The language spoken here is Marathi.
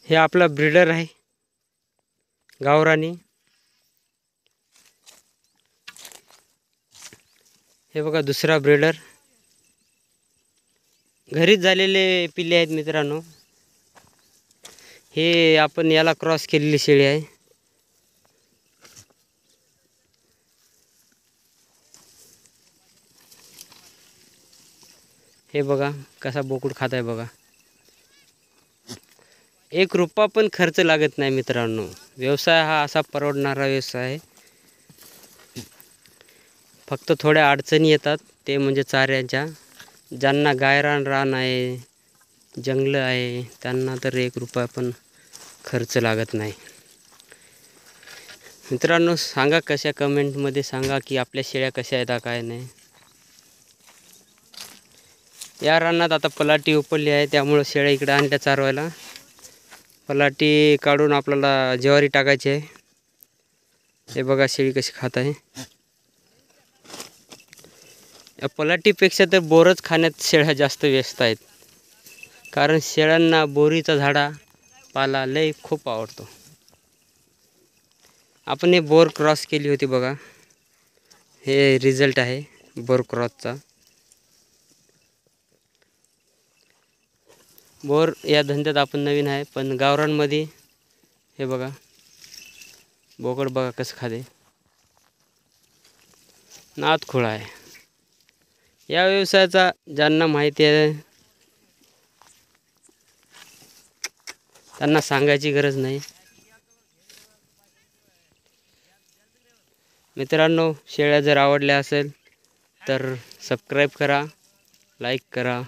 हे आपला ब्रीडर आहे गावरानी। हे बघा दुसरा ब्रीडर। घरीच झालेले पिल्ले आहेत मित्रांनो। हे आपण याला क्रॉस केलेली शेळी आहे। हे बघा कसा बोकड खात आहे बघा। 1 रुपया पण खर्च लागत नाही मित्रांनो। व्यवसाय हा असा परवडणारा व्यवसाय आहे। फक्त थोड्या अडचणी येतात, ते म्हणजे चाऱ्याच्या। ज्यांना गायरान रान आहे, जंगल आहे, त्यांना तर 1 रुपया पण खर्च लागत नाही। मित्रांनो सांगा, कशा कमेंटमध्ये सांगा की आपल्या शेळ्या कशा आहेत काय नाही। या रानात आता पलाटी उपडली आहे, त्यामुळे शेळ्या इकडे आणल्या चारवायला। पलाटी काढून आपल्याला ज्वारी टाकायची आहे। हे बघा शेळी कशी खात आहे। या पलाटीपेक्षा तर बोरच खाण्यात शेळ्या जास्त व्यस्त आहेत, कारण शेळ्यांना बोरीचा झाडा पाला लय खूप आवडतो। आपण हे बोर क्रॉस केली होती बघा, हे रिझल्ट आहे बोर क्रॉसचा। बोर या धंद्यात आपण नवीन आहे, पण गावरानमध्ये हे बघा बोकड बघा कसं खाते, नाद खुळा आहे। या व्यवसायाचा ज्यांना माहिती आहे त्यांना सांगायची गरज नाही। मित्रांनो शेळ्या जर आवडल्या असेल तर सबस्क्राईब करा, लाईक करा।